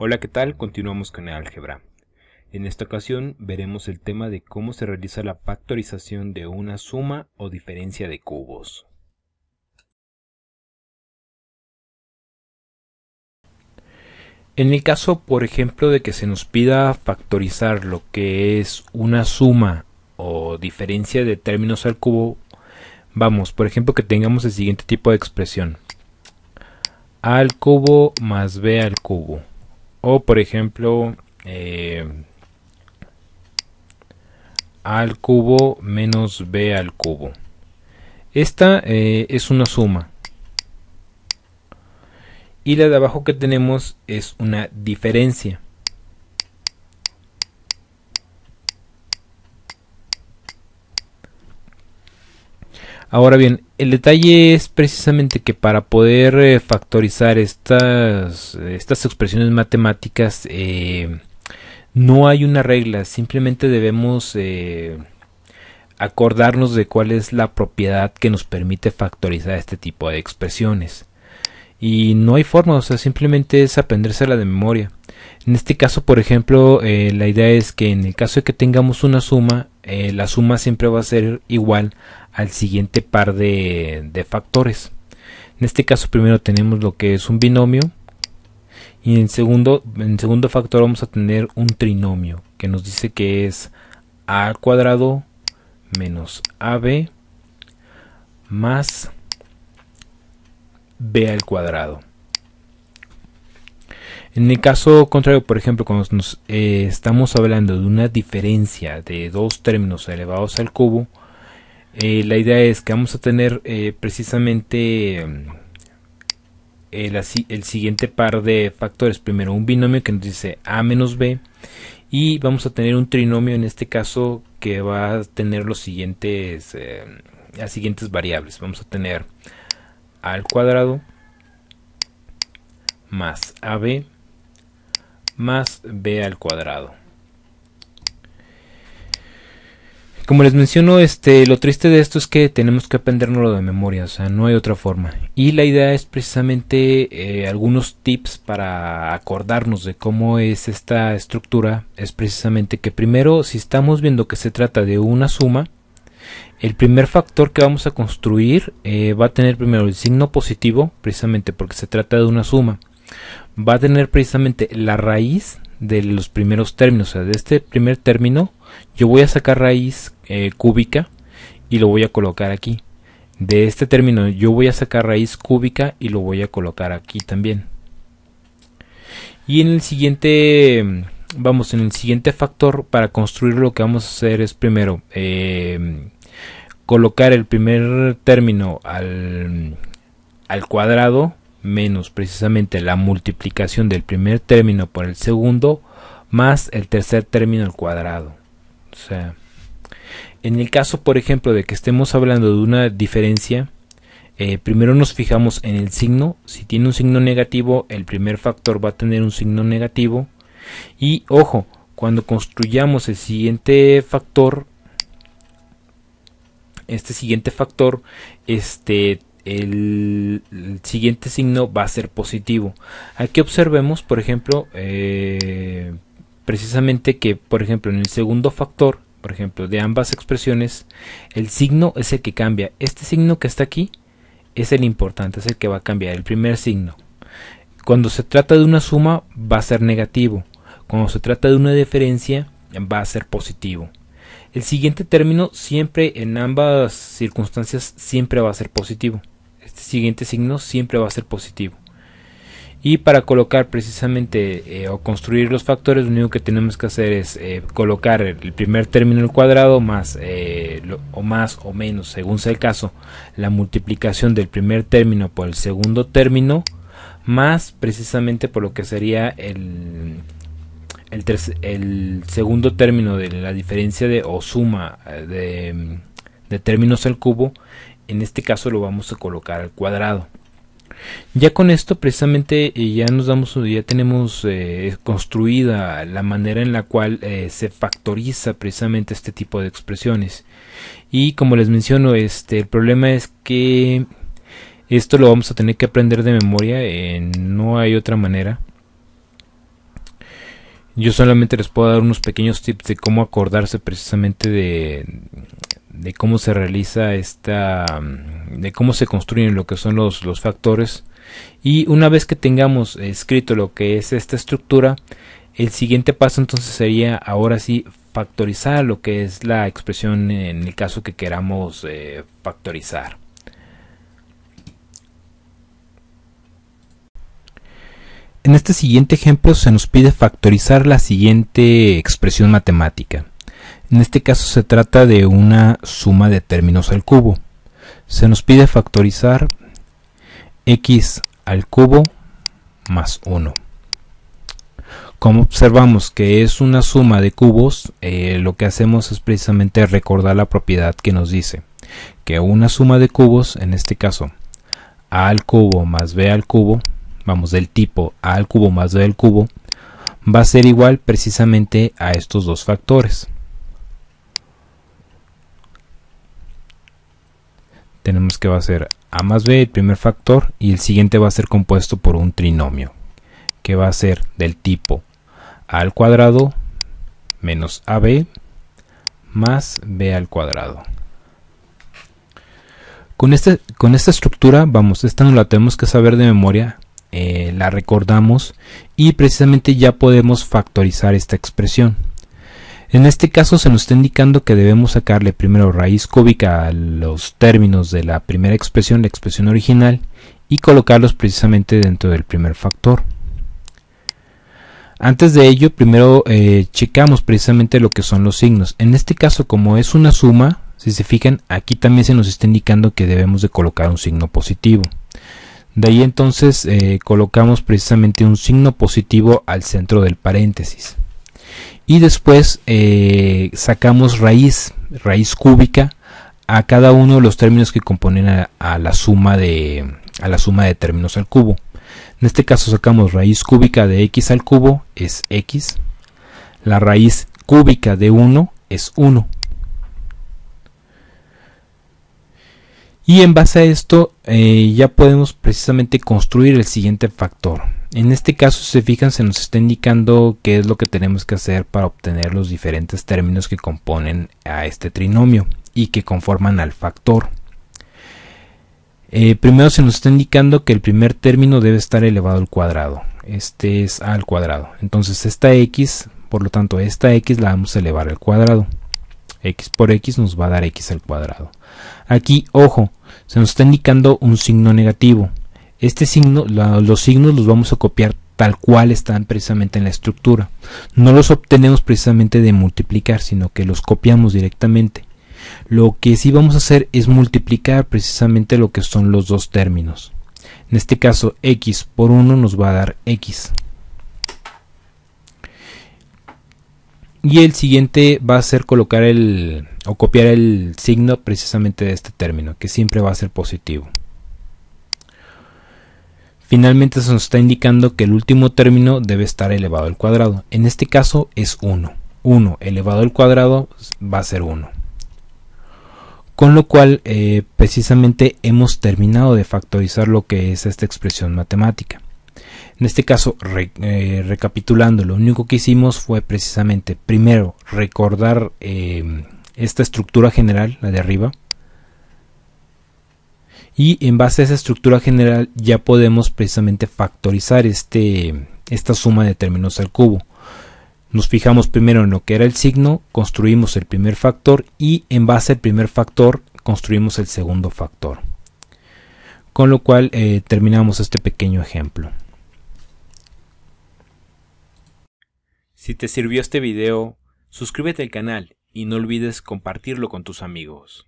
Hola, ¿qué tal? Continuamos con el álgebra. En esta ocasión veremos el tema de cómo se realiza la factorización de una suma o diferencia de cubos. En el caso, por ejemplo, de que se nos pida factorizar lo que es una suma o diferencia de términos al cubo, vamos, por ejemplo, que tengamos el siguiente tipo de expresión: a al cubo más b al cubo. O, por ejemplo, a al cubo menos b al cubo. Esta es una suma. Y la de abajo que tenemos es una diferencia. Ahora bien, el detalle es precisamente que para poder factorizar estas expresiones matemáticas no hay una regla, simplemente debemos acordarnos de cuál es la propiedad que nos permite factorizar este tipo de expresiones. Y no hay forma, o sea, simplemente es aprendérsela de memoria. En este caso, por ejemplo, la idea es que en el caso de que tengamos una suma, la suma siempre va a ser igual al siguiente par de factores. En este caso, primero tenemos lo que es un binomio, y en segundo factor vamos a tener un trinomio, que nos dice que es a al cuadrado menos ab más b al cuadrado. En el caso contrario, por ejemplo, cuando estamos hablando de una diferencia de dos términos elevados al cubo, la idea es que vamos a tener precisamente el siguiente par de factores. Primero un binomio que nos dice a menos b, y vamos a tener un trinomio en este caso que va a tener las siguientes variables. Vamos a tener a al cuadrado más ab más b al cuadrado. Como les menciono, lo triste de esto es que tenemos que aprendernoslo de memoria, o sea, no hay otra forma. Y la idea es precisamente algunos tips para acordarnos de cómo es esta estructura. Es precisamente que primero, si estamos viendo que se trata de una suma, el primer factor que vamos a construir va a tener primero el signo positivo, precisamente porque se trata de una suma. Va a tener precisamente la raíz de los primeros términos, o sea, de este primer término yo voy a sacar raíz cúbica y lo voy a colocar aquí. De este término yo voy a sacar raíz cúbica y lo voy a colocar aquí también. Y en el siguiente, en el siguiente factor, para construir lo que vamos a hacer es primero colocar el primer término al cuadrado menos precisamente la multiplicación del primer término por el segundo más el tercer término al cuadrado. O sea, en el caso, por ejemplo, de que estemos hablando de una diferencia, primero nos fijamos en el signo. Si tiene un signo negativo, el primer factor va a tener un signo negativo. Y ojo, cuando construyamos el siguiente factor, el siguiente signo va a ser positivo. Aquí observemos, por ejemplo, precisamente que, por ejemplo, en el segundo factor, por ejemplo, de ambas expresiones, el signo es el que cambia. Este signo que está aquí es el importante, es el que va a cambiar, el primer signo. Cuando se trata de una suma va a ser negativo. Cuando se trata de una diferencia va a ser positivo. El siguiente término siempre, en ambas circunstancias, siempre va a ser positivo. Este siguiente signo siempre va a ser positivo. Y para colocar precisamente o construir los factores, lo único que tenemos que hacer es colocar el primer término al cuadrado más o menos, según sea el caso, la multiplicación del primer término por el segundo término, más precisamente por lo que sería el segundo término de la diferencia de o suma de términos al cubo. En este caso lo vamos a colocar al cuadrado. Ya con esto precisamente ya tenemos construida la manera en la cual se factoriza precisamente este tipo de expresiones. Y como les menciono, el problema es que esto lo vamos a tener que aprender de memoria, no hay otra manera. Yo solamente les puedo dar unos pequeños tips de cómo acordarse precisamente de cómo se realiza de cómo se construyen lo que son los factores. Y una vez que tengamos escrito lo que es esta estructura, el siguiente paso entonces sería ahora sí factorizar lo que es la expresión en el caso que queramos factorizar. En este siguiente ejemplo se nos pide factorizar la siguiente expresión matemática. En este caso se trata de una suma de términos al cubo. Se nos pide factorizar x al cubo más 1. Como observamos que es una suma de cubos, lo que hacemos es precisamente recordar la propiedad que nos dice que una suma de cubos, en este caso a al cubo más b al cubo, vamos, del tipo a al cubo más b al cubo, va a ser igual precisamente a estos dos factores. Tenemos que va a ser a más b el primer factor y el siguiente va a ser compuesto por un trinomio que va a ser del tipo a al cuadrado menos ab más b al cuadrado. Con esta estructura, vamos, esta no la tenemos que saber de memoria, la recordamos y precisamente ya podemos factorizar esta expresión. En este caso se nos está indicando que debemos sacarle primero raíz cúbica a los términos de la primera expresión, la expresión original, y colocarlos precisamente dentro del primer factor. Antes de ello, primero checamos precisamente lo que son los signos. En este caso, como es una suma, si se fijan, aquí también se nos está indicando que debemos de colocar un signo positivo. De ahí entonces colocamos precisamente un signo positivo al centro del paréntesis. Y después sacamos raíz cúbica a cada uno de los términos que componen a la suma de términos al cubo. En este caso sacamos raíz cúbica de x al cubo es x, la raíz cúbica de 1 es 1. Y en base a esto ya podemos precisamente construir el siguiente factor. En este caso, si se fijan, se nos está indicando qué es lo que tenemos que hacer para obtener los diferentes términos que componen a este trinomio y que conforman al factor. Primero se nos está indicando que el primer término debe estar elevado al cuadrado. Este es a al cuadrado. Entonces esta x, por lo tanto esta x la vamos a elevar al cuadrado. X por x nos va a dar x al cuadrado. Aquí, ojo, se nos está indicando un signo negativo. Este signo, los signos los vamos a copiar tal cual están precisamente en la estructura. No los obtenemos precisamente de multiplicar, sino que los copiamos directamente. Lo que sí vamos a hacer es multiplicar precisamente lo que son los dos términos. En este caso, x por 1 nos va a dar x. Y el siguiente va a ser colocar o copiar el signo precisamente de este término, que siempre va a ser positivo. Finalmente se nos está indicando que el último término debe estar elevado al cuadrado. En este caso es 1. 1 elevado al cuadrado va a ser 1. Con lo cual precisamente hemos terminado de factorizar lo que es esta expresión matemática. En este caso, recapitulando, lo único que hicimos fue precisamente primero recordar esta estructura general, la de arriba, y en base a esa estructura general ya podemos precisamente factorizar esta suma de términos al cubo. Nos fijamos primero en lo que era el signo, construimos el primer factor y en base al primer factor construimos el segundo factor. Con lo cual terminamos este pequeño ejemplo. Si te sirvió este video, suscríbete al canal y no olvides compartirlo con tus amigos.